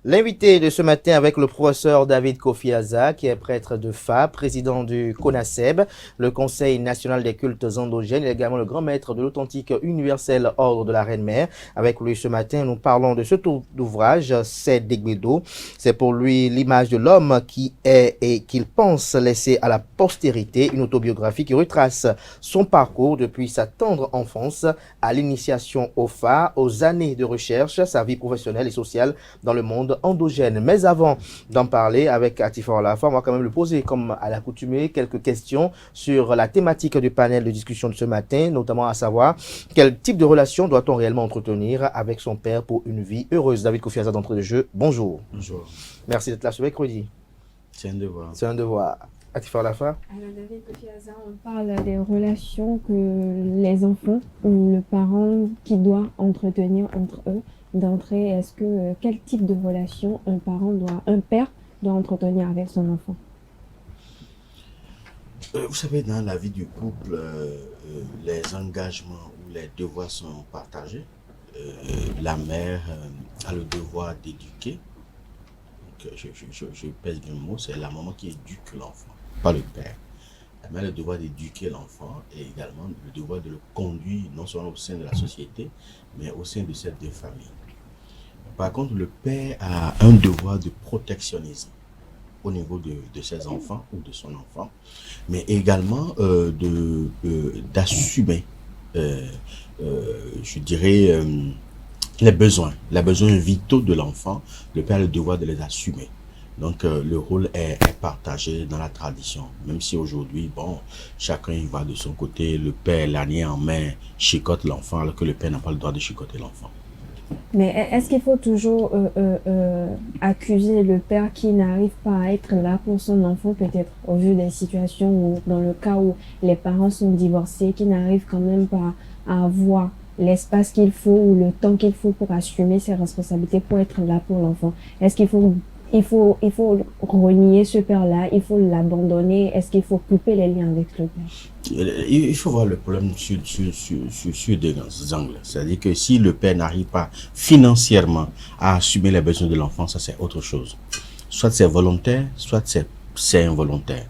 L'invité de ce matin avec le professeur David Kofi Aza, qui est prêtre de Fa, président du CONASEB, le Conseil national des cultes endogènes, et également le grand maître de l'authentique universel ordre de la Reine-Mère. Avec lui ce matin, nous parlons de ce ouvrage, c'est Degbedo. C'est pour lui l'image de l'homme qui est et qu'il pense laisser à la postérité, une autobiographie qui retrace son parcours depuis sa tendre enfance à l'initiation au Fa, aux années de recherche, sa vie professionnelle et sociale dans le monde endogène. Mais avant d'en parler avec Atifor Lafa, on va quand même lui poser, comme à l'accoutumée, quelques questions sur la thématique du panel de discussion de ce matin, notamment à savoir quel type de relation doit-on réellement entretenir avec son père pour une vie heureuse. David Kofi Aza d'entrée de jeu, bonjour. Bonjour. Merci d'être là ce mercredi. C'est un devoir. C'est un devoir. Atifor Lafa. Alors David Kofi Aza, on parle des relations que les enfants ou le parent qui doit entretenir entre eux. D'entrée, est-ce que quel type de relation un père doit entretenir avec son enfant? Vous savez, dans la vie du couple, les engagements ou les devoirs sont partagés. La mère a le devoir d'éduquer. Je pèse bien le mot, c'est la maman qui éduque l'enfant, pas le père. La mère a le devoir d'éduquer l'enfant et également le devoir de le conduire non seulement au sein de la société, mais au sein de cette deux familles. Par contre, le père a un devoir de protectionnisme au niveau de ses enfants ou de son enfant, mais également d'assumer, je dirais, les besoins vitaux de l'enfant. Le père a le devoir de les assumer. Donc, le rôle est partagé dans la tradition. Même si aujourd'hui, bon, chacun y va de son côté, le père, l'année en main, chicote l'enfant, alors que le père n'a pas le droit de chicoter l'enfant. Mais est-ce qu'il faut toujours accuser le père qui n'arrive pas à être là pour son enfant, peut-être au vu des situations où, dans le cas où les parents sont divorcés, qui n'arrivent quand même pas à avoir l'espace qu'il faut ou le temps qu'il faut pour assumer ses responsabilités, pour être là pour l'enfant? Est-ce qu'il faut renier ce père-là, il faut l'abandonner? Est-ce qu'il faut couper les liens avec le père? Il faut voir le problème sur deux angles. C'est-à-dire que si le père n'arrive pas financièrement à assumer les besoins de l'enfant, ça c'est autre chose. Soit c'est volontaire, soit c'est involontaire.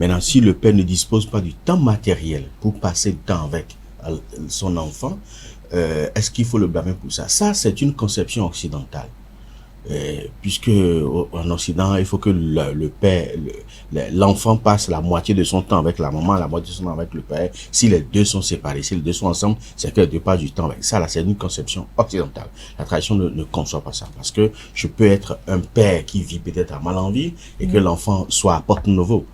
Maintenant, si le père ne dispose pas du temps matériel pour passer le temps avec son enfant, est-ce qu'il faut le blâmer pour ça? Ça, c'est une conception occidentale. Puisque en Occident, il faut que l'enfant passe la moitié de son temps avec la maman, la moitié de son temps avec le père. Si les deux sont séparés, si les deux sont ensemble, c'est que les deux passent du temps avec ça. Là, c'est une conception occidentale. La tradition ne conçoit pas ça, parce que je peux être un père qui vit peut-être à Malenville et que l'enfant soit à Porte-Novo.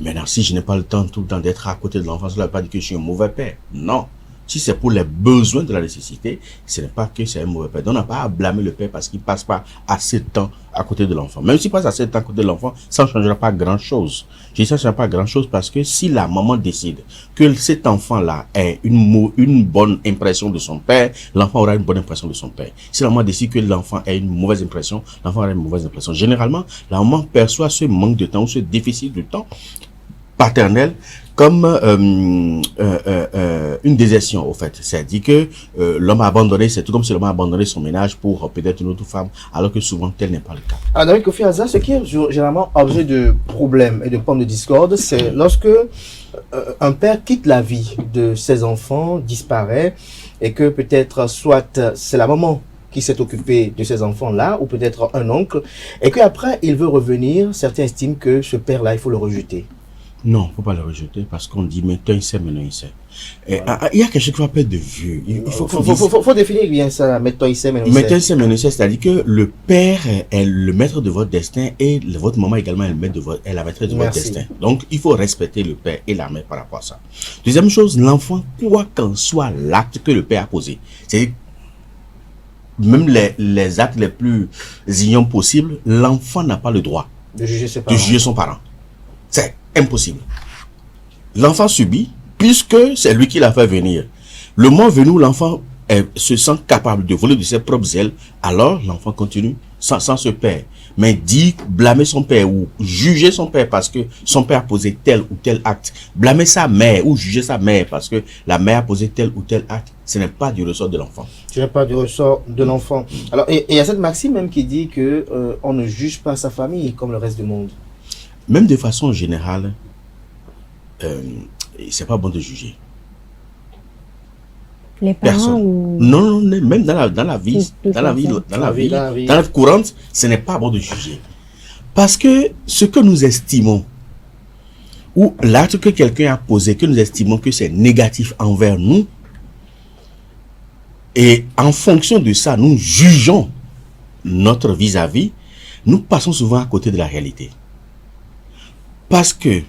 Maintenant, si je n'ai pas le temps tout le temps d'être à côté de l'enfant, cela ne veut pas dire que je suis un mauvais père. Non. Si c'est pour les besoins de la nécessité, ce n'est pas que c'est un mauvais père. Donc, on n'a pas à blâmer le père parce qu'il ne passe pas assez de temps à côté de l'enfant. Même s'il passe assez de temps à côté de l'enfant, ça ne changera pas grand-chose. Je dis ça ne changera pas grand-chose parce que si la maman décide que cet enfant-là ait une bonne impression de son père, l'enfant aura une bonne impression de son père. Si la maman décide que l'enfant ait une mauvaise impression, l'enfant aura une mauvaise impression. Généralement, la maman perçoit ce manque de temps ou ce déficit de temps paternel comme une désertion, au fait. C'est-à-dire que l'homme a abandonné, c'est tout comme si l'homme a abandonné son ménage pour peut-être une autre femme, alors que souvent tel n'est pas le cas. Alors, David Kofi Aza, ce qui est généralement objet de problèmes et de pommes de discorde, c'est lorsque un père quitte la vie de ses enfants, disparaît, et que peut-être soit c'est la maman qui s'est occupée de ces enfants-là, ou peut-être un oncle, et qu'après il veut revenir, certains estiment que ce père-là, il faut le rejeter. Non, il ne faut pas le rejeter parce qu'on dit maintenant il sait, maintenant il sait. Voilà. Il y a quelque chose qu'on appelle de vieux. Il faut définir bien ça, maintenant il sait, maintenant il sait. Maintenant il sait, maintenant il sait, c'est-à-dire que le père est le maître de votre destin et votre maman également est la maîtresse de votre destin. Donc il faut respecter le père et la mère par rapport à ça. Deuxième chose, l'enfant, quoi qu'en soit l'acte que le père a posé, c'est même les actes les plus ignorants possibles, l'enfant n'a pas le droit de juger son parent. C'est impossible. L'enfant subit puisque c'est lui qui l'a fait venir. Le moment venu où l'enfant se sent capable de voler de ses propres ailes, alors l'enfant continue sans ce père. Mais dire, blâmer son père ou juger son père parce que son père a posé tel ou tel acte, blâmer sa mère ou juger sa mère parce que la mère a posé tel ou tel acte, ce n'est pas du ressort de l'enfant. Ce n'est pas du ressort de l'enfant. Alors, et il y a cette maxime même qui dit que on ne juge pas sa famille comme le reste du monde. Même de façon générale, c'est pas bon de juger. Les parents Personne. ou... Non, même dans la vie, Tout dans la à vie, fait. dans la vie, Dans la vie. dans la vie courante, ce n'est pas bon de juger. Parce que ce que nous estimons, ou l'acte que quelqu'un a posé, que nous estimons que c'est négatif envers nous, et en fonction de ça, nous jugeons notre vis-à-vis, nous passons souvent à côté de la réalité. Parce que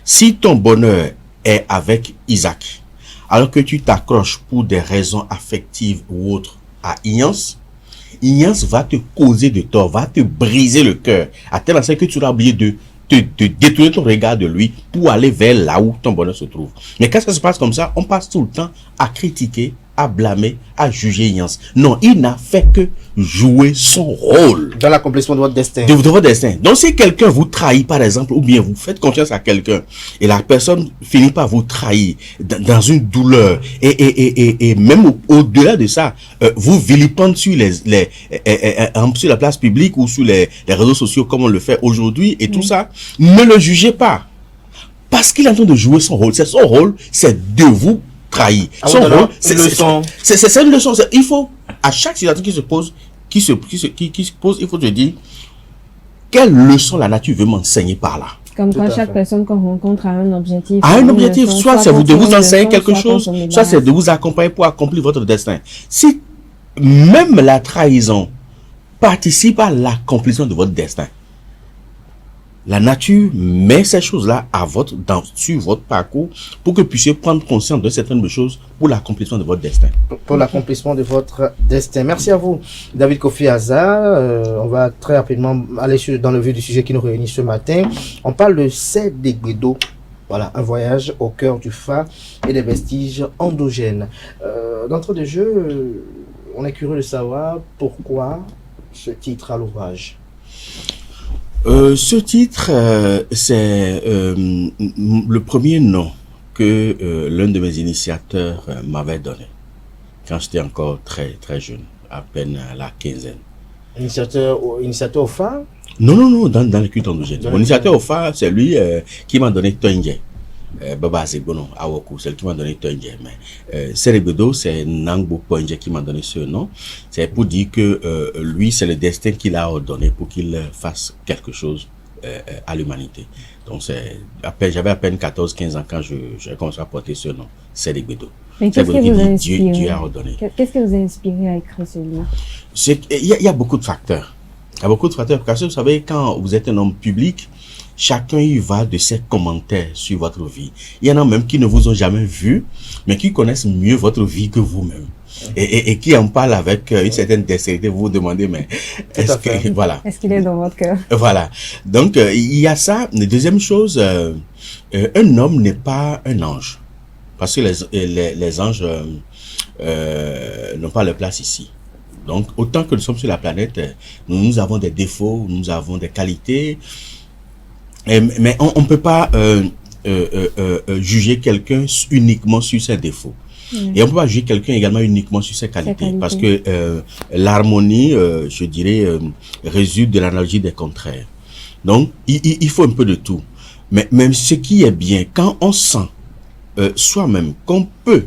si ton bonheur est avec Isaac, alors que tu t'accroches pour des raisons affectives ou autres à Ignace, Ignace va te causer de tort, va te briser le cœur, à tel enseigne que tu vas oublier de détourner ton regard de lui pour aller vers là où ton bonheur se trouve. Mais quand ça se passe comme ça, on passe tout le temps à critiquer, à blâmer, à juger Ignace. Non, il n'a fait que jouer son rôle. Dans l'accomplissement de votre destin. De votre destin. Donc, si quelqu'un vous trahit, par exemple, ou bien vous faites confiance à quelqu'un, et la personne finit par vous trahir dans une douleur, et même au-delà de ça, vous vilipendez sur sur la place publique ou sur les réseaux sociaux, comme on le fait aujourd'hui, et tout ça, ne le jugez pas. Parce qu'il est en train de jouer son rôle. C'est son rôle, c'est de vous trahir. Son rôle, c'est une leçon. Il faut, à chaque situation qui se pose, il faut te dire quelle leçon la nature veut m'enseigner par là. Comme quand chaque personne qu'on rencontre a un objectif. A un objectif, soit c'est de vous enseigner quelque chose, soit c'est de vous accompagner pour accomplir votre destin. Si même la trahison participe à l'accomplissement de votre destin, la nature met ces choses-là sur votre parcours pour que vous puissiez prendre conscience de certaines choses pour l'accomplissement de votre destin. Pour l'accomplissement de votre destin. Merci à vous, David Kofi Aza. On va très rapidement aller dans le vif du sujet qui nous réunit ce matin. On parle de Sédéguédo. Voilà, un voyage au cœur du Fa et des vestiges endogènes. D'entrée de jeu, on est curieux de savoir pourquoi ce titre à l'ouvrage. Ce titre, c'est le premier nom que l'un de mes initiateurs m'avait donné quand j'étais encore très très jeune, à peine à la quinzaine. Initiateur au Fa? Non, dans le culte endogène. Mon initiateur au Fa, c'est lui qui m'a donné Tonje. Baba Zebono, Awoku, c'est lui qui m'a donné Tonje. Mais Sédéguédo, c'est Nangbo Ponje qui m'a donné ce nom. C'est pour dire que lui, c'est le destin qu'il a ordonné pour qu'il fasse quelque chose à l'humanité. Donc, j'avais à peine 14-15 ans quand j'ai commencé à porter ce nom, Sédéguédo. Mais qu'est-ce qui vous a inspiré? Dieu a ordonné. Qu'est-ce qui vous a inspiré à écrire ce livre? Il y a beaucoup de facteurs. Il y a beaucoup de facteurs. Parce que vous savez, quand vous êtes un homme public, chacun y va de ses commentaires sur votre vie. Il y en a même qui ne vous ont jamais vu, mais qui connaissent mieux votre vie que vous-même. Et qui en parlent avec une certaine dextérité. Vous vous demandez, mais est-ce que, voilà. Est-ce qu'il est dans votre cœur? Voilà. Donc, il y a ça. La deuxième chose, un homme n'est pas un ange. Parce que les anges n'ont pas leur place ici. Donc, autant que nous sommes sur la planète, nous avons des défauts, nous avons des qualités, mais on ne peut pas juger quelqu'un uniquement sur ses défauts. Et on ne peut pas juger quelqu'un également uniquement sur ses qualités. Parce que l'harmonie, je dirais, résulte de l'analogie des contraires. Donc, il faut un peu de tout. Mais même ce qui est bien, quand on sent soi-même qu'on peut,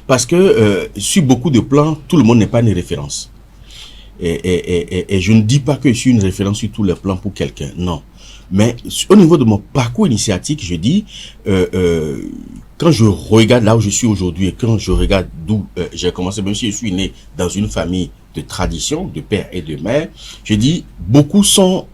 parce que sur beaucoup de plans, tout le monde n'est pas une référence. Et je ne dis pas que je suis une référence sur tous les plans pour quelqu'un, non. Mais au niveau de mon parcours initiatique, je dis, quand je regarde là où je suis aujourd'hui et quand je regarde d'où j'ai commencé, même si je suis né dans une famille de tradition, de père et de mère, je dis, beaucoup sont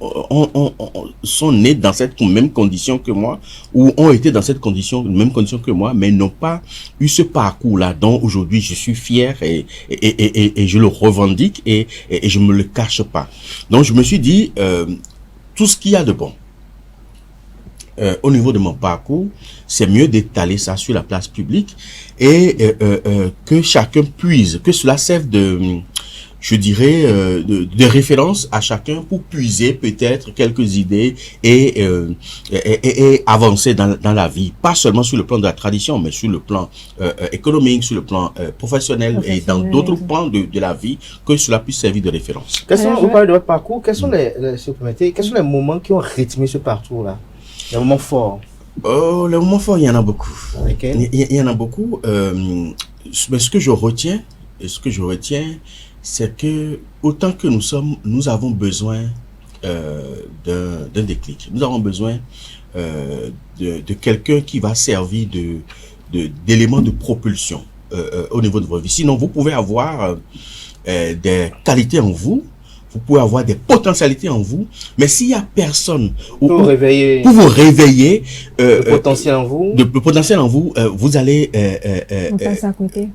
nés dans cette même condition que moi, ou ont été dans cette même condition que moi, mais n'ont pas eu ce parcours-là dont aujourd'hui je suis fier et je le revendique et je me le cache pas. Donc je me suis dit, tout ce qu'il y a de bon, au niveau de mon parcours, c'est mieux d'étaler ça sur la place publique et que chacun puise, que cela serve de, je dirais, de référence à chacun pour puiser peut-être quelques idées et avancer dans la vie, pas seulement sur le plan de la tradition, mais sur le plan économique, sur le plan professionnel et dans d'autres plans de la vie, que cela puisse servir de référence. Vous parlez de votre parcours, quels sont si vous permettez, quels sont les moments qui ont rythmé ce parcours-là? Les moments forts? Oh, les moments forts, il y en a beaucoup. Okay. Il y en a beaucoup. Mais ce que je retiens, c'est que autant que nous avons besoin d'un déclic. Nous avons besoin de quelqu'un qui va servir d'élément de propulsion au niveau de votre vie. Sinon, vous pouvez avoir des qualités en vous, vous pouvez avoir des potentialités en vous, mais s'il y a personne pour vous réveiller, le potentiel en vous, vous allez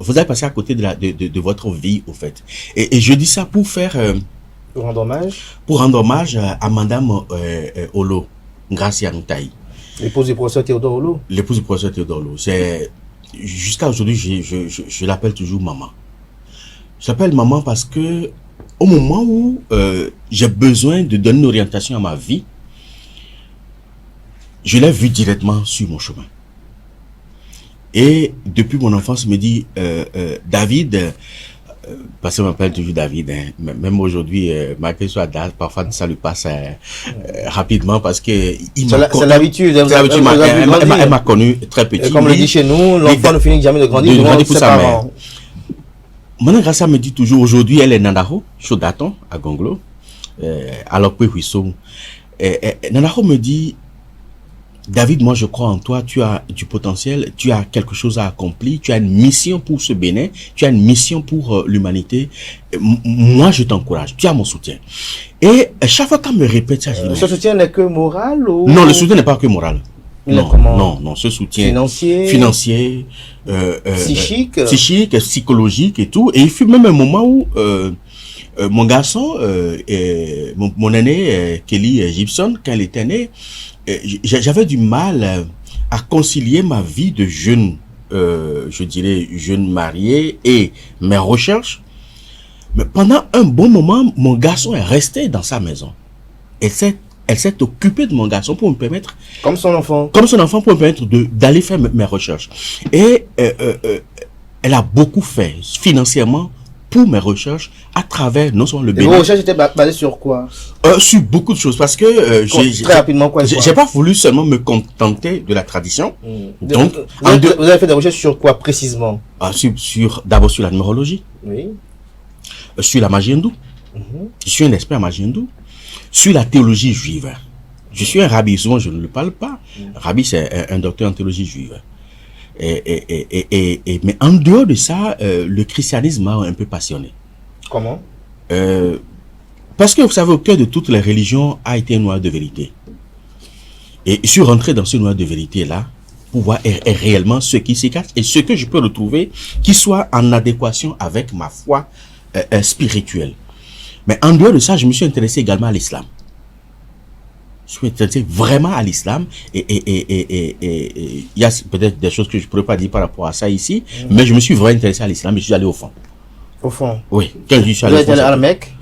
vous allez passer à côté de votre vie, au fait. Et je dis ça pour faire pour rendre hommage à Madame Olo Gracia Ntaï, l'épouse du professeur Théodore Olo. C'est jusqu'à aujourd'hui, je l'appelle toujours maman. Je l'appelle maman parce que au moment où j'ai besoin de donner une orientation à ma vie, je l'ai vu directement sur mon chemin. Et depuis mon enfance, me dit David, parce qu'on m'appelle toujours David, hein, même aujourd'hui, malgré soit date, parfois ça lui passe rapidement parce que c'est l'habitude. Elle m'a connu très petit. Et comme le dit chez nous, l'enfant ne finit jamais de grandir devant ses parents. Maintenant, Gracia me dit toujours, aujourd'hui, elle est Nandaho, Chodaton, à Gonglo, alors que Huissou. Nandaho me dit, David, moi je crois en toi, tu as du potentiel, tu as quelque chose à accomplir, tu as une mission pour ce Bénin, tu as une mission pour l'humanité. Moi je t'encourage, tu as mon soutien. Et chaque fois qu'elle me répète ça, je dis, ce soutien n'est que moral ou... Non, le soutien n'est pas que moral. Non, ce soutien financier, psychique, psychologique et tout. Et il fut même un moment où mon garçon, mon aîné Kelly Gibson, quand il était né, j'avais du mal à concilier ma vie de jeune, je dirais jeune marié et mes recherches. Mais pendant un bon moment, mon garçon est resté dans sa maison. Elle s'est occupée de mon garçon pour me permettre... Comme son enfant pour me permettre d'aller faire mes recherches. Et elle a beaucoup fait financièrement pour mes recherches à travers non seulement le Bénin. Vos recherches étaient basées sur quoi? Sur beaucoup de choses. Parce que très rapidement, j'ai pas voulu seulement me contenter de la tradition. Donc, vous avez fait des recherches sur quoi précisément? D'abord sur la numérologie. Oui. Sur la magie hindoue. Je suis un expert en magie hindoue. Sur la théologie juive. Je suis un rabbi, souvent je ne le parle pas. Rabbi, c'est un docteur en théologie juive. Mais en dehors de ça, le christianisme m'a un peu passionné. Comment? Parce que vous savez, au cœur de toutes les religions a été un noyau de vérité. Et je suis rentré dans ce noyau de vérité-là pour voir réellement ce qui s'y cache et ce que je peux retrouver qui soit en adéquation avec ma foi spirituelle. Mais en dehors de ça, je me suis intéressé également à l'islam. Je suis intéressé vraiment à l'islam et il y a peut-être des choses que je ne pourrais pas dire par rapport à ça ici, mais je me suis vraiment intéressé à l'islam et je suis allé au fond. Au fond? Oui. Quand je suis allé au fond. Vous êtes allé à la Mecque?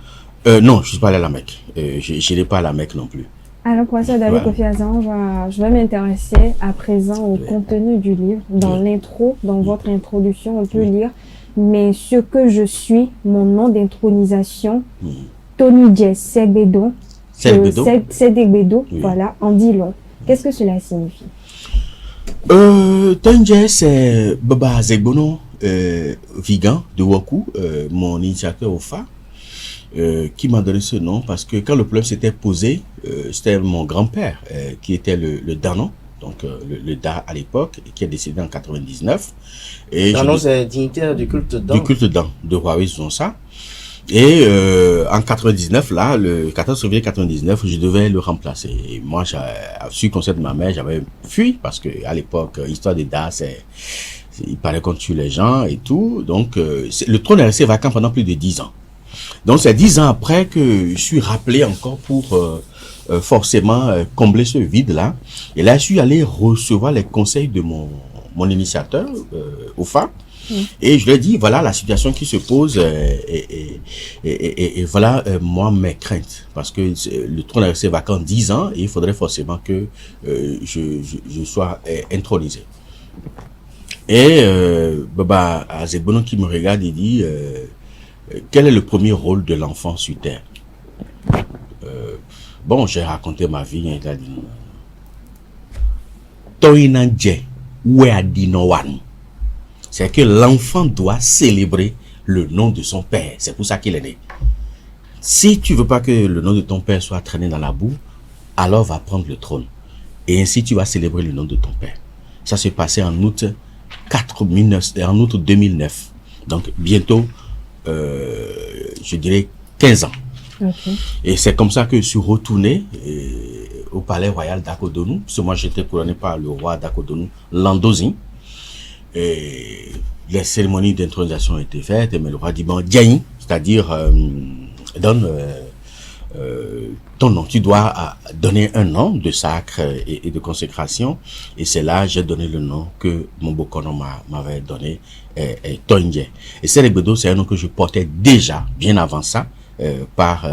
Non, je ne suis pas allé à la Mecque. Je n'ai pas à la Mecque non plus. Alors, professeur David Kofi Azan, je vais m'intéresser à présent au contenu du livre. Dans l'intro, dans votre introduction, on peut lire « Mais ce que je suis, mon nom d'intronisation, Tony J. Segbedo, voilà, en dit long. » Qu'est-ce que cela signifie? Tony J. c'est Baba Zegbono, Vigan de Waku, mon initiateur au FA. Qui m'a donné ce nom parce que quand le problème s'était posé, c'était mon grand-père qui était le Danon, donc le Da à l'époque, qui est décédé en 99. Danon, c'est dignitaire du culte Dan. Du culte Dan, de Huawei Zonsa. Et en 99, là, le 14 février 99, je devais le remplacer. Et moi, sur le conseil de ma mère, j'avais fui parce que à l'époque, l'histoire des Da, il paraît qu'on tue les gens et tout. Donc, le trône est resté vacant pendant plus de 10 ans. Donc, c'est 10 ans après que je suis rappelé encore pour forcément combler ce vide-là. Et là, je suis allé recevoir les conseils de mon initiateur, OFA. Et je lui ai dit, voilà la situation qui se pose et voilà moi mes craintes. Parce que le trône est resté vacant 10 ans et il faudrait forcément que je sois intronisé. Et Baba Azebono qui me regarde, il dit, quel est le premier rôle de l'enfant sur terre? Bon, j'ai raconté ma vie, et il a dit, c'est que l'enfant doit célébrer le nom de son père. C'est pour ça qu'il est né. Si tu veux pas que le nom de ton père soit traîné dans la boue, alors va prendre le trône. Et ainsi tu vas célébrer le nom de ton père. Ça s'est passé en août 2009. Donc bientôt, je dirais 15 ans. Ok. Et c'est comme ça que je suis retourné au palais royal d'Akodonou. Parce que moi j'étais couronné par le roi d'Akodonou, Landozin. Et les cérémonies d'intronisation ont été faites, mais le roi dit, bon, Diaï, c'est-à-dire, donne ton nom. Tu dois donner un nom de sacre et de consécration. Et c'est là j'ai donné le nom que mon bokono m'avait donné, Tonye. Et Serebedo, c'est un nom que je portais déjà, bien avant ça, par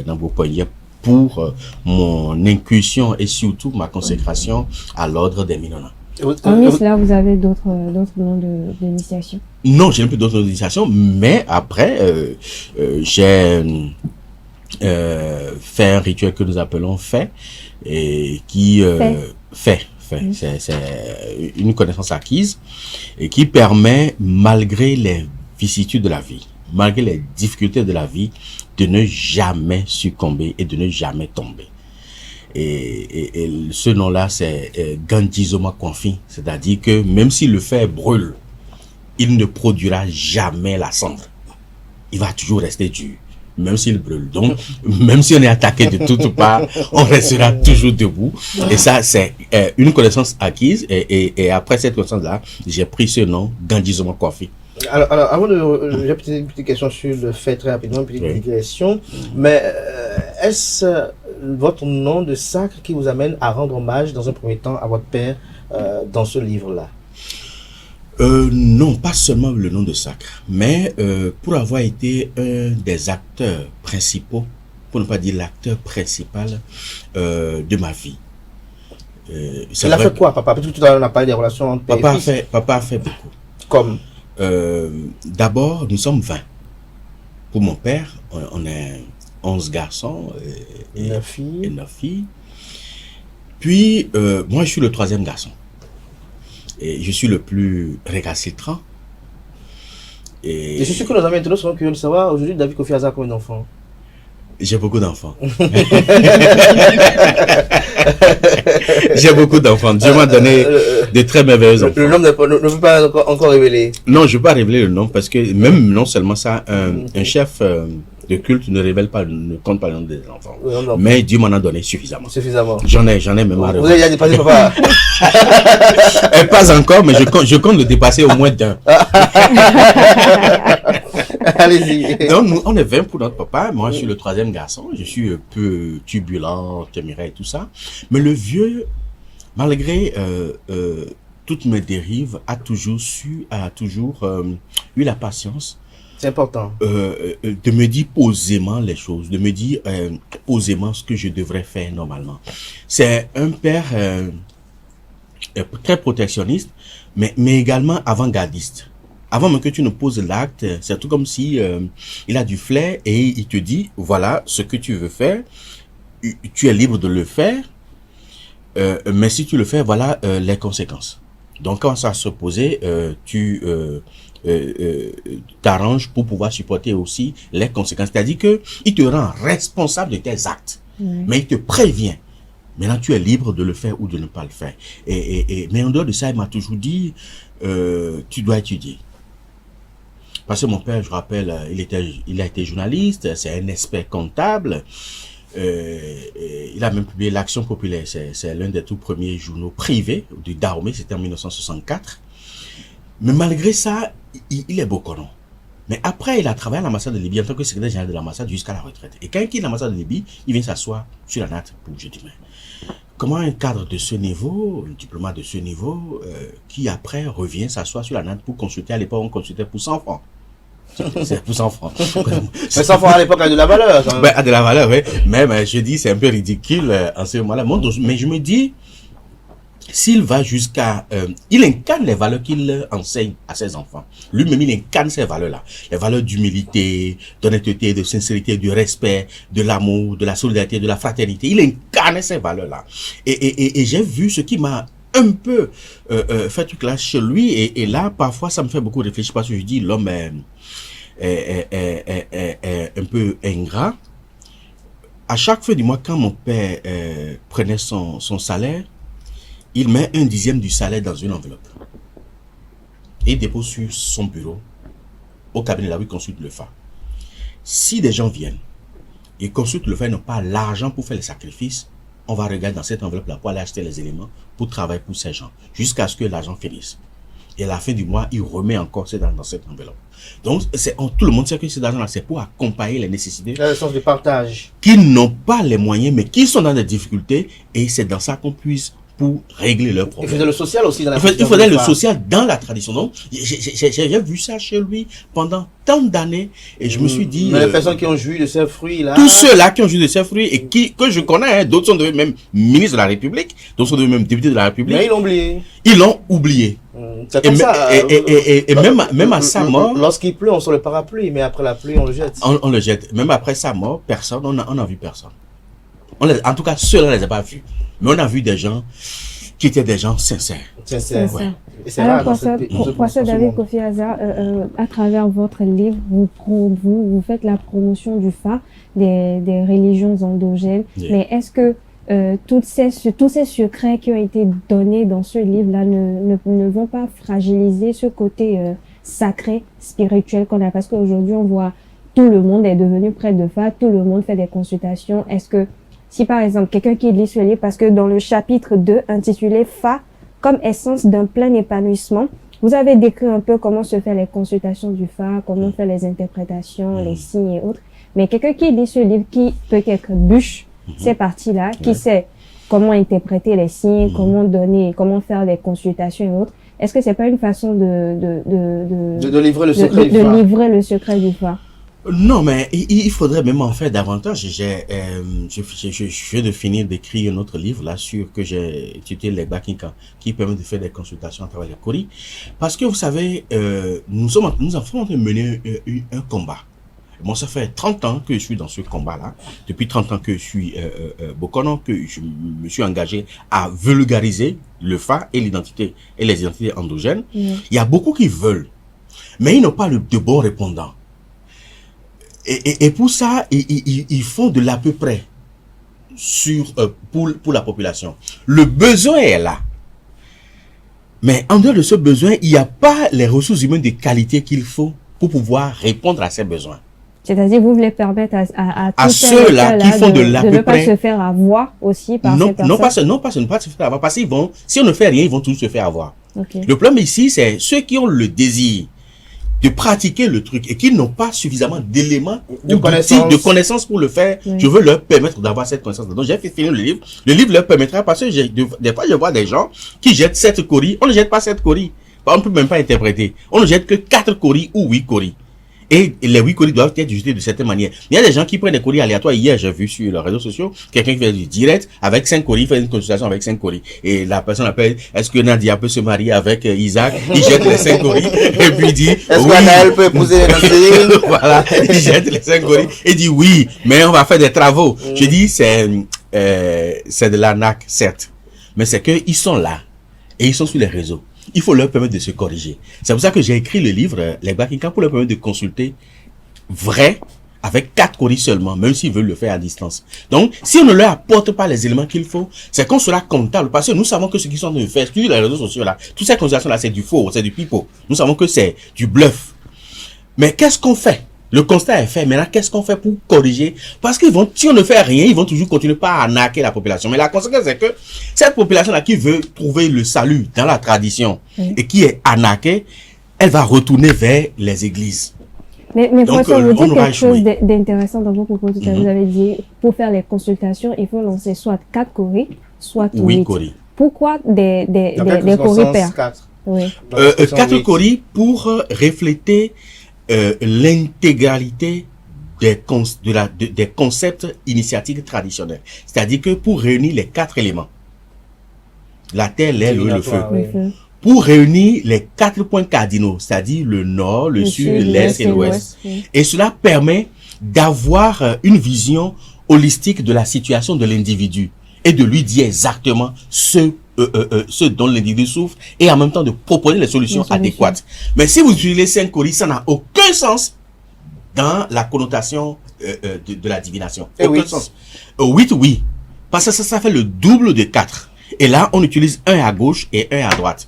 Nambo Poignet, pour mon incursion et surtout ma consécration à l'ordre des Minona. Oui, là, vous avez d'autres noms d'initiation? Non, je n'ai plus d'autres initiations, mais après, j'ai fait un rituel que nous appelons fait, et qui fait. C'est une connaissance acquise et qui permet, malgré les vicissitudes de la vie, malgré les difficultés de la vie, de ne jamais succomber et de ne jamais tomber. Et ce nom-là, c'est Gandizoma Konfi, c'est-à-dire que même si le fer brûle, il ne produira jamais la cendre. Il va toujours rester dur, même s'il brûle. Donc, même si on est attaqué de toutes parts, on restera toujours debout. Et ça, c'est une connaissance acquise. Et après cette connaissance-là, j'ai pris ce nom, Gandizoma Konfi. Alors, avant de... J'ai une petite question sur le fait très rapidement, une petite digression. Mais est-ce votre nom de sacre qui vous amène à rendre hommage dans un premier temps à votre père dans ce livre-là? Non, pas seulement le nom de sacre, mais pour avoir été un des acteurs principaux, pour ne pas dire l'acteur principal de ma vie. Il a fait quoi, papa? Parce que tout à l'heure on a parlé des relations entre père et fils. Papa a fait beaucoup. Comme d'abord, nous sommes 20. Pour mon père, on est 11 garçons et 9 filles. Puis, moi, je suis le 3e garçon. Et je suis le plus récalcitrant. Et je suis sûr que nos amis internautes seront curieux de savoir, aujourd'hui, David Kofi Azak a combien d'enfants? J'ai beaucoup d'enfants. J'ai beaucoup d'enfants. Dieu m'a donné de très merveilleux enfants. Le nom ne peut pas encore révéler. Non, je ne veux pas révéler le nom parce que même non seulement ça, un chef de culte ne révèle pas, ne compte pas le nom des enfants. Non. Mais Dieu m'en a donné suffisamment. J'en ai même marre. Vous avez déjà dépassé, papa? Pas encore, mais je compte le dépasser au moins d'un. Allez-y. Donc, nous, on est 20 pour notre papa. Moi, je suis le 3e garçon. Je suis un peu turbulent, téméraire et tout ça. Mais le vieux, malgré toutes mes dérives, a toujours eu la patience. C'est important. De me dire posément les choses, de me dire posément ce que je devrais faire normalement. C'est un père très protectionniste, mais également avant-gardiste. Avant même que tu ne poses l'acte, c'est tout comme si il a du flair et il te dit, voilà ce que tu veux faire, tu es libre de le faire, mais si tu le fais, voilà les conséquences. Donc quand ça se posait, tu t'arranges pour pouvoir supporter aussi les conséquences. C'est-à-dire que il te rend responsable de tes actes, mais il te prévient. Maintenant, tu es libre de le faire ou de ne pas le faire. Mais en dehors de ça, il m'a toujours dit, tu dois étudier. Parce que mon père, je rappelle, il a été journaliste, c'est un expert comptable. Il a même publié l'Action populaire. C'est l'un des tout premiers journaux privés du Dahomey, c'était en 1964. Mais malgré ça, il est beaucoup non. Mais après, il a travaillé à l'ambassade de Libye en tant que secrétaire général de l'ambassade jusqu'à la retraite. Et quand il quitte l'ambassade de Libye, il vient s'asseoir sur la natte pour je dis, mais comment un cadre de ce niveau, un diplomate de ce niveau, qui après revient s'asseoir sur la natte pour consulter, à l'époque on consultait pour 100 francs. C'est pour 100 francs. Mais 100 francs à l'époque a de la valeur. Quand même. Ben, a de la valeur, oui. Mais je dis, c'est un peu ridicule en ce moment-là. Mais je me dis, s'il va jusqu'à... il incarne les valeurs qu'il enseigne à ses enfants. Lui-même, il incarne ces valeurs-là. Les valeurs d'humilité, d'honnêteté, de sincérité, du respect, de l'amour, de la solidarité, de la fraternité. Il incarne ces valeurs-là. Et j'ai vu ce qui m'a un peu fait tout là chez lui. Et là, parfois, ça me fait beaucoup réfléchir parce que je dis, l'homme est un peu ingrat. À chaque fin du mois, quand mon père prenait son salaire, il met 1/10 du salaire dans une enveloppe et il dépose sur son bureau au cabinet là où il consulte le FA. Si des gens viennent et consultent le FA et n'ont pas l'argent pour faire les sacrifices, on va regarder dans cette enveloppe là pour aller acheter les éléments pour travailler pour ces gens jusqu'à ce que l'argent finisse. Et à la fin du mois, il remet encore dans cette enveloppe. Donc, tout le monde sait que cet argent-là, c'est pour accompagner les nécessités. Dans le sens du partage. Qui n'ont pas les moyens, mais qui sont dans des difficultés. Et c'est dans ça qu'on puisse pour régler leurs problèmes. Il faisait le social aussi dans la Il faisait le social dans la tradition. Donc, j'ai vu ça chez lui pendant tant d'années et je me suis dit... Mais les personnes qui ont joui de ces fruits-là... Tous ceux-là qui ont joui de ces fruits et que je connais, hein, d'autres sont devenus même ministres de la République, d'autres sont devenus même députés de la République. Mais ils l'ont oublié. Ils l'ont oublié. C'est comme ça. Et même à sa mort... Lorsqu'il pleut, on sort le parapluie, mais après la pluie, on le jette. On le jette. Même après sa mort, personne, on n'a vu personne. En tout cas, ceux-là, on ne les a pas vus. Mais on a vu des gens qui étaient des gens sincères. Sincères. Ouais. Alors, professeur David Kofi Azar, à travers votre livre, vous faites la promotion du FA, des religions endogènes. Yeah. Mais est-ce que tous ces secrets qui ont été donnés dans ce livre-là ne vont pas fragiliser ce côté sacré, spirituel qu'on a? Parce qu'aujourd'hui, on voit tout le monde est devenu prêtre de FA, tout le monde fait des consultations. Est-ce que si par exemple, quelqu'un qui lit ce livre, parce que dans le chapitre 2, intitulé FA, comme essence d'un plein épanouissement, vous avez décrit un peu comment se fait les consultations du FA, comment faire les interprétations, les signes et autres. Mais quelqu'un qui lit ce livre, qui peut-être bûche ces parties-là, qui sait comment interpréter les signes, comment faire les consultations et autres, est-ce que c'est pas une façon de livrer le secret du FA? Non, mais il faudrait même en faire davantage. Je viens de finir d'écrire un autre livre là sur que j'ai intitulé Les Bakinka, qui permet de faire des consultations à travers les coris. Parce que vous savez, nous avons mené un combat. Moi, ça fait 30 ans que je suis dans ce combat-là. Depuis 30 ans que je suis Bokono, que je me suis engagé à vulgariser le FA et l'identité et les identités endogènes. Il y a beaucoup qui veulent, mais ils n'ont pas de bons répondants. Et pour ça, ils font de l'à peu près pour la population. Le besoin est là. Mais en dehors de ce besoin, il n'y a pas les ressources humaines de qualité qu'il faut pour pouvoir répondre à ces besoins. C'est-à-dire, vous voulez permettre à ceux-là qui font de l'à peu près. Ne pas se faire avoir aussi par ces personnes. Non, pas se faire avoir. Parce qu'ils vont, si on ne fait rien, ils vont tous se faire avoir. Okay. Le problème ici, c'est ceux qui ont le désir de pratiquer le truc et qui n'ont pas suffisamment d'éléments de connaissances pour le faire. Oui. Je veux leur permettre d'avoir cette connaissance. Donc, j'ai fait finir le livre. Le livre leur permettra parce que des fois, je vois des gens qui jettent 7 coris. On ne jette pas 7 coris. On ne peut même pas interpréter. On ne jette que 4 coris ou 8 coris. Et les 8 coris doivent être jetés de certaine manière. Il y a des gens qui prennent des coris aléatoires. Hier, j'ai vu sur les réseaux sociaux quelqu'un qui fait du direct avec 5 coris, fait une consultation avec 5 coris. Et la personne appelle, est-ce que Nadia peut se marier avec Isaac? Il jette les 5 coris et puis il dit, est-ce qu'Anaël peut épouser les Nancéline? Voilà. Il jette les 5 coris et dit oui, mais on va faire des travaux. Je dis, c'est de l'arnaque, certes. Mais c'est qu'ils sont là. Et ils sont sur les réseaux. Il faut leur permettre de se corriger. C'est pour ça que j'ai écrit le livre, Les Bakinka, pour leur permettre de consulter vrai, avec 4 coris seulement, même s'ils veulent le faire à distance. Donc, si on ne leur apporte pas les éléments qu'il faut, c'est qu'on sera comptable. Parce que nous savons que ce qu'ils sont en train de faire sur les réseaux sociaux là, toutes ces consultations-là, c'est du faux, c'est du pipeau. Nous savons que c'est du bluff. Mais qu'est-ce qu'on fait? Le constat est fait. Maintenant, qu'est-ce qu'on fait pour corriger? Parce qu'ils vont, si on ne fait rien, ils vont toujours continuer par arnaquer la population. Mais la conséquence, c'est que cette population-là qui veut trouver le salut dans la tradition et qui est arnaquée, elle va retourner vers les églises. Mais professeur, vous dites quelque chose d'intéressant dans vos propos. Vous avez dit, pour faire les consultations, il faut lancer soit 4 coris, soit Oui, 8. Cori. Pourquoi des coris pairs? 4. Oui. 4 Cori pour refléter l'intégralité des concepts initiatiques traditionnels. C'est-à-dire que pour réunir les 4 éléments, la terre, l'air, l'eau et le feu, Oui. pour réunir les 4 points cardinaux, c'est-à-dire le nord, le sud, l'est et l'ouest. Oui. Et cela permet d'avoir une vision holistique de la situation de l'individu et de lui dire exactement ce dont l'individu souffre et en même temps de proposer les solutions adéquates. Mais si vous utilisez 5 coris, ça n'a aucun sens dans la connotation de la divination. Et Aucun 8. sens. 8, oui. Parce que ça fait le double de 4. Et là, on utilise un à gauche et un à droite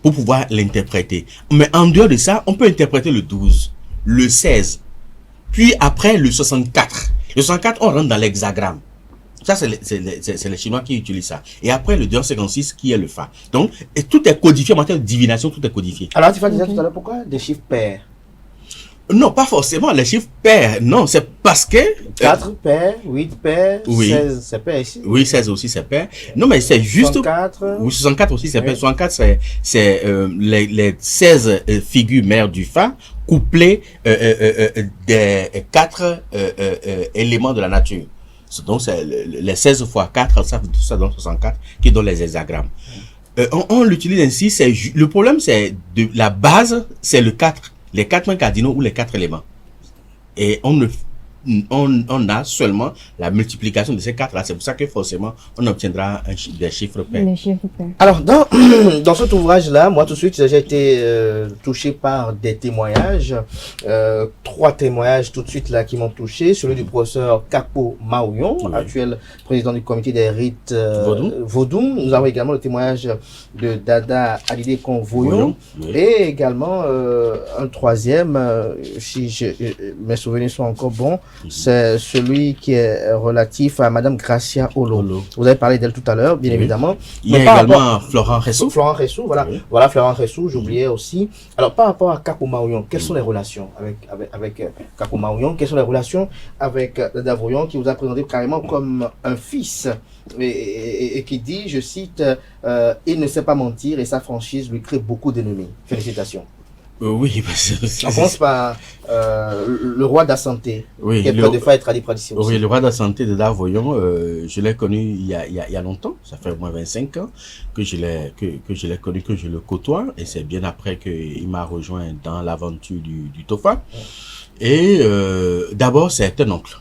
pour pouvoir l'interpréter. Mais en dehors de ça, on peut interpréter le 12, le 16, puis après le 64. Le 64, on rentre dans l'hexagramme. Ça, c'est les Chinois qui utilisent ça. Et après, le 256 qui est le Fa. Donc, et tout est codifié en matière de divination, tout est codifié. Alors, tu vas dire tout à l'heure, pourquoi des chiffres pairs? Non, pas forcément les chiffres pairs. Non, c'est parce que... 4 pairs, 8 pairs, oui. 16, c'est pair ici. Oui, 16 aussi, c'est pair. Non, mais c'est juste... 64. Oui, 64 aussi, c'est Oui. pair. 64, c'est les 16 figures mères du Fa, couplées des 4 éléments de la nature. Donc, c'est les 16 fois 4, ça donne 64, qui donne les hexagrammes. On l'utilise ainsi, le problème, c'est de la base, c'est le 4. Les 4 points cardinaux ou les 4 éléments. Et on a seulement la multiplication de ces 4-là. C'est pour ça que forcément, on obtiendra des chiffres pairs. Les chiffres pairs. Alors, dans cet ouvrage-là, moi, tout de suite, j'ai été touché par des témoignages. 3 témoignages tout de suite là qui m'ont touché. Celui du professeur Kapo Maouyon, Oui. actuel président du comité des rites Vodou. Nous avons également le témoignage de Dada Alidé Convoyon. Oui. Et également un troisième, si mes souvenirs sont encore bons, c'est celui qui est relatif à Madame Gracia Olo. Olo. Vous avez parlé d'elle tout à l'heure, bien Oui. évidemment. Il y a Mais par également Florent Ressou. Florent Ressou, voilà. Oui. Voilà, Florent Ressou, j'oubliais aussi. Alors, par rapport à Kapo Maouyon, quelles sont les relations avec Kapo Maouyon? Quelles sont les relations avec Dada Voyon, qui vous a présenté carrément comme un fils et qui dit, je cite, il ne sait pas mentir et sa franchise lui crée beaucoup d'ennemis. Félicitations. Oui, parce que On commence par le roi d'Assanté, oui, qui est près de faire tradition aussi. oui, le roi de la santé de Dada Voyon, je l'ai connu il y a longtemps, ça fait au moins 25 ans que je l'ai connu, que je le côtoie, et c'est bien après qu'il m'a rejoint dans l'aventure du Tofa. Et d'abord, c'est un oncle.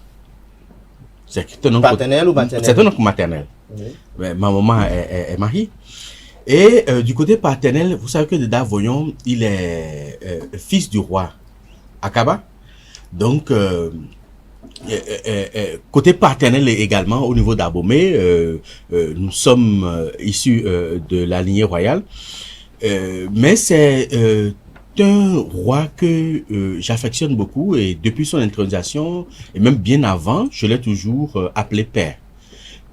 C'est un oncle Paternel ou maternel? C'est un oncle maternel. Oui. Ma maman est mariée. Et du côté paternel, vous savez que Dada Voyon, il est fils du roi Akaba. Donc, côté paternel également, au niveau d'Abomey, nous sommes issus de la lignée royale. Mais c'est un roi que j'affectionne beaucoup, et depuis son intronisation, et même bien avant, je l'ai toujours appelé père.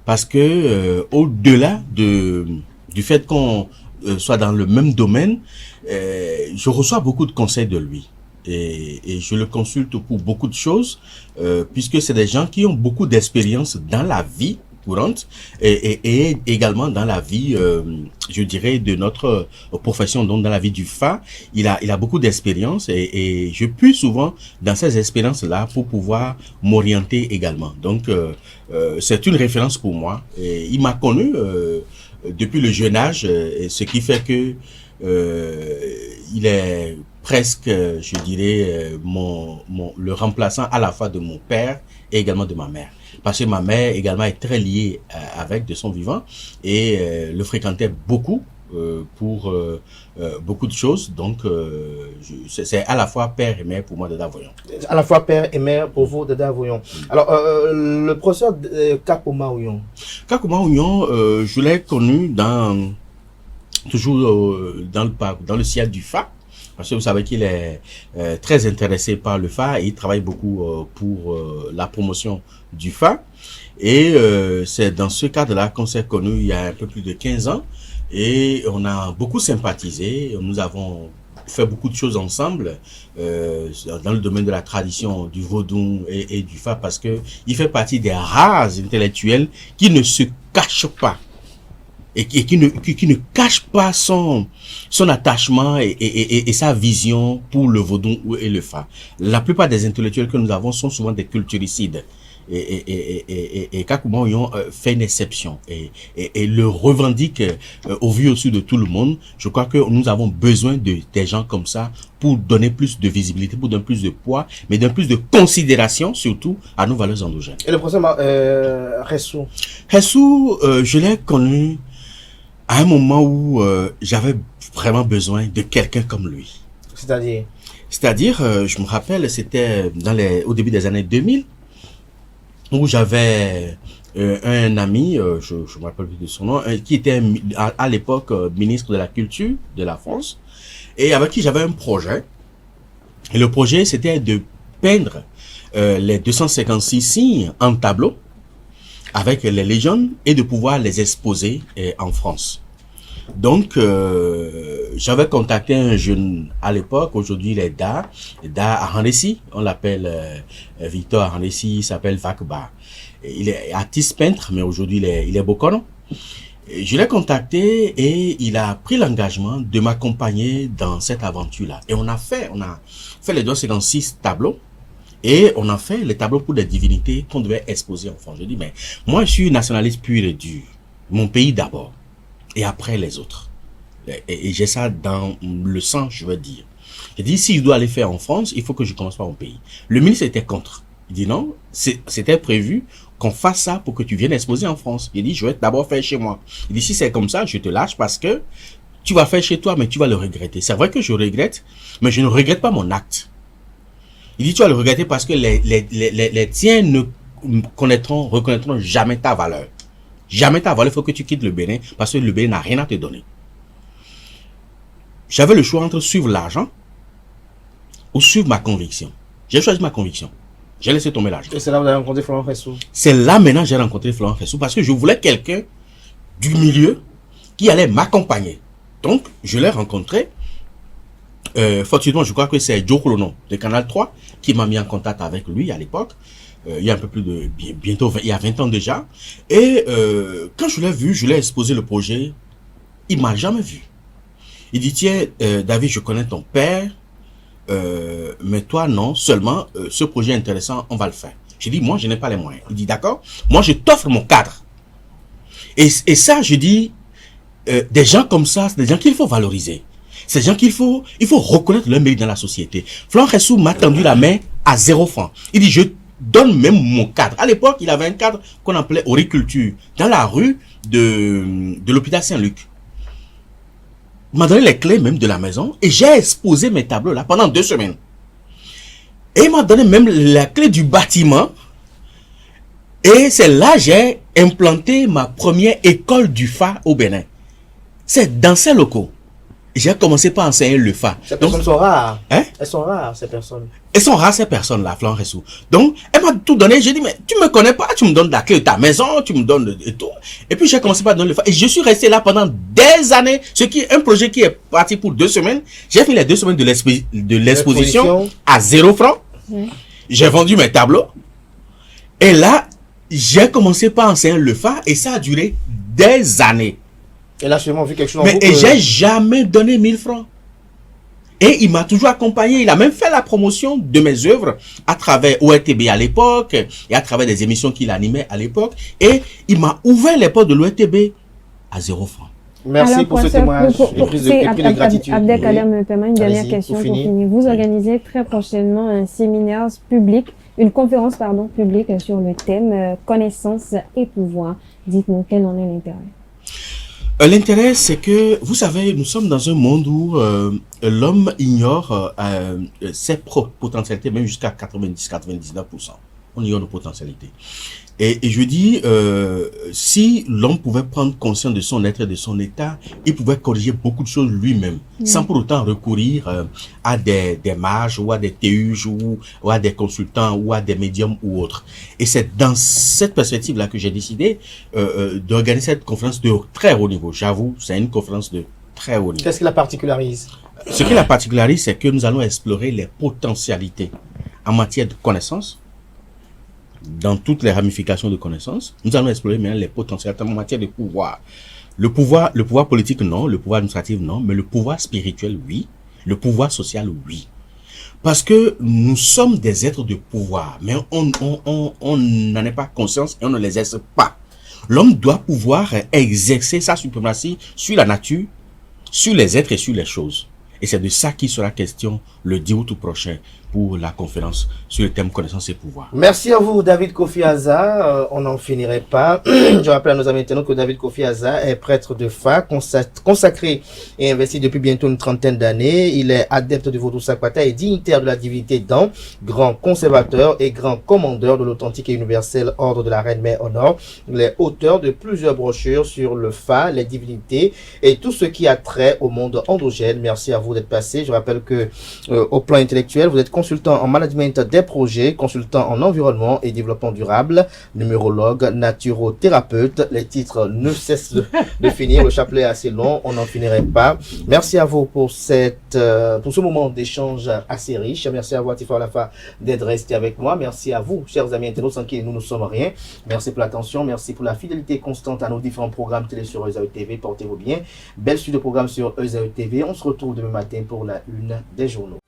Parce que au-delà du fait qu'on soit dans le même domaine, je reçois beaucoup de conseils de lui. Et je le consulte pour beaucoup de choses, puisque c'est des gens qui ont beaucoup d'expérience dans la vie courante et également dans la vie, je dirais, de notre profession, donc dans la vie du Fa. Il a beaucoup d'expérience et je puis souvent dans ces expériences-là pour pouvoir m'orienter également. Donc, c'est une référence pour moi. Et il m'a connu depuis le jeune âge, ce qui fait que il est presque, je dirais, le remplaçant à la fois de mon père et également de ma mère. Parce que ma mère également est très liée avec de son vivant et le fréquentait beaucoup pour beaucoup de choses. Donc, c'est à la fois père et mère pour moi, Dada Voyon. À la fois père et mère pour vous, Dada Voyon. Alors, le professeur Kapo Maouyon. Kapo Maouyon, je l'ai connu toujours dans le ciel du Fa. Parce que vous savez qu'il est très intéressé par le Fa et il travaille beaucoup pour la promotion du Fa. Et c'est dans ce cadre-là qu'on s'est connus il y a un peu plus de 15 ans. Et on a beaucoup sympathisé. Nous avons fait beaucoup de choses ensemble dans le domaine de la tradition du vaudou et du Fa, parce que il fait partie des rares intellectuels qui ne se cachent pas qui ne cache pas son attachement et sa vision pour le vaudou et le fa. La plupart des intellectuels que nous avons sont souvent des culturicides. Et Kakouba Oyon fait une exception et le revendique au vu au-dessus de tout le monde. Je crois que nous avons besoin des gens comme ça pour donner plus de visibilité, pour donner plus de poids, mais donner plus de considération surtout à nos valeurs endogènes. Et le professeur Ressou? Ressou, je l'ai connu à un moment où j'avais vraiment besoin de quelqu'un comme lui. C'est-à-dire, je me rappelle, c'était au début des années 2000, où j'avais un ami, je me rappelle plus de son nom, qui était à l'époque ministre de la Culture de la France, et avec qui j'avais un projet. Et le projet, c'était de peindre les 256 signes en tableau avec les légendes et de pouvoir les exposer en France. Donc, j'avais contacté un jeune à l'époque, aujourd'hui il est Da Arandessi, on l'appelle Victor Arandessi, il s'appelle Vakba. Il est artiste peintre, mais aujourd'hui il est Bokono. Je l'ai contacté et il a pris l'engagement de m'accompagner dans cette aventure-là. Et on a fait les 256 tableaux. Et on a fait les tableaux pour des divinités qu'on devait exposer en France. Je dis, mais moi je suis nationaliste pur et dur. Mon pays d'abord. Et après les autres. Et j'ai ça dans le sang, je veux dire. J'ai dit, si je dois aller faire en France, il faut que je commence par mon pays. Le ministre était contre. Il dit non, c'était prévu qu'on fasse ça pour que tu viennes exposer en France. Il dit, je vais d'abord faire chez moi. Il dit, si c'est comme ça, je te lâche parce que tu vas faire chez toi, mais tu vas le regretter. C'est vrai que je regrette, mais je ne regrette pas mon acte. Il dit, tu vas le regretter parce que les tiens ne reconnaîtront jamais ta valeur. Jamais ta valeur, il faut que tu quittes le Bénin parce que le Bénin n'a rien à te donner. J'avais le choix entre suivre l'argent ou suivre ma conviction. J'ai choisi ma conviction. J'ai laissé tomber l'argent. Et c'est là que vous avez rencontré Florent Ressou? C'est là maintenant que j'ai rencontré Florent Ressou parce que je voulais quelqu'un du milieu qui allait m'accompagner. Donc, je l'ai rencontré. Fortunément, je crois que c'est Joe Colonon de Canal 3 qui m'a mis en contact avec lui à l'époque. Il y a un peu plus de, bientôt, il y a 20 ans déjà. Et quand je l'ai vu, je l'ai exposé le projet. Il m'a jamais vu. Il dit, tiens, David, je connais ton père, mais toi, non, seulement ce projet est intéressant, on va le faire. J'ai dit, moi, je n'ai pas les moyens. Il dit, d'accord, moi, je t'offre mon cadre. Et ça, je dis, des gens comme ça, c'est des gens qu'il faut valoriser. C'est des gens qu'il faut reconnaître leur mérite dans la société. Florent Ressou m'a tendu la main à 0 francs. Il dit, je donne même mon cadre. À l'époque, il avait un cadre qu'on appelait Horticulture, dans la rue de l'hôpital Saint-Luc. Il m'a donné les clés même de la maison et j'ai exposé mes tableaux là pendant 2 semaines. Et il m'a donné même la clé du bâtiment. Et c'est là que j'ai implanté ma première école du Fa au Bénin. C'est dans ces locaux. J'ai commencé par enseigner le Fa. Ces personnes sont rares. Hein? Elles sont rares, ces personnes. Elles sont rares, ces personnes-là, Florent Ressou. Donc, elle m'a tout donné. J'ai dit, mais tu me connais pas, tu me donnes la clé de ta maison, tu me donnes et tout. Et puis, j'ai commencé par donner le Fa. Et je suis resté là pendant des années. Ce qui est un projet qui est parti pour 2 semaines. J'ai fait les 2 semaines de l'exposition à 0 francs. J'ai vendu mes tableaux. Et là, j'ai commencé par enseigner le Fa et ça a duré des années. Et là, j'ai vu quelque chose. Mais j'ai jamais donné 1000 francs. Et il m'a toujours accompagné. Il a même fait la promotion de mes œuvres à travers ORTB à l'époque et à travers des émissions qu'il animait à l'époque. Et il m'a ouvert les portes de l'ORTB à 0 francs. Merci alors, pour ce témoignage et prise de gratitude. Abdelkader me permet une dernière question pour finir. Vous organisez très prochainement un séminaire public, une conférence publique sur le thème connaissance et pouvoir. Dites-nous quel en est l'intérêt. L'intérêt, c'est que, vous savez, nous sommes dans un monde où l'homme ignore ses propres potentialités, même jusqu'à 90-99%. On ignore nos potentialités. Et je dis, si l'homme pouvait prendre conscience de son être et de son état, il pouvait corriger beaucoup de choses lui-même, sans pour autant recourir à des mages ou à des théurges ou à des consultants ou à des médiums ou autres. Et c'est dans cette perspective-là que j'ai décidé d'organiser cette conférence de très haut niveau. J'avoue, c'est une conférence de très haut niveau. Qu'est-ce qui la particularise? Ce qui la particularise, c'est que nous allons explorer les potentialités en matière de connaissances, dans toutes les ramifications de connaissances. Nous allons explorer maintenant les potentialités en matière de pouvoir. Le pouvoir politique, non. Le pouvoir administratif, non. Mais le pouvoir spirituel, oui. Le pouvoir social, oui. Parce que nous sommes des êtres de pouvoir, mais on n'en a pas conscience et on ne les exerce pas. L'homme doit pouvoir exercer sa suprématie sur la nature, sur les êtres et sur les choses. Et c'est de ça qu'il sera question le 10 août prochain pour la conférence sur le thème connaissance et pouvoir. Merci à vous, David Kofi Aza. On n'en finirait pas. Je rappelle à nos amis internautes que David Kofi Aza est prêtre de Fa, consacré et investi depuis bientôt une trentaine d'années. Il est adepte du Vodou Sakwata et dignitaire de la divinité Dan, grand conservateur et grand commandeur de l'authentique et universel ordre de la Reine Mère au Nord. Il est auteur de plusieurs brochures sur le Fa, les divinités et tout ce qui a trait au monde endogène. Merci à vous d'être passé. Je rappelle que au plan intellectuel, vous êtes consultant en management des projets, consultant en environnement et développement durable, numérologue, naturothérapeute. Les titres ne cessent de finir. Le chapelet est assez long, on n'en finirait pas. Merci à vous pour ce moment d'échange assez riche. Merci à vous, Atifa Olafa, d'être resté avec moi. Merci à vous, chers amis internautes, sans qui nous ne sommes rien. Merci pour l'attention, merci pour la fidélité constante à nos différents programmes télé sur ESAE TV. Portez-vous bien. Belle suite de programmes sur ESAE TV. On se retrouve demain matin pour la une des journaux.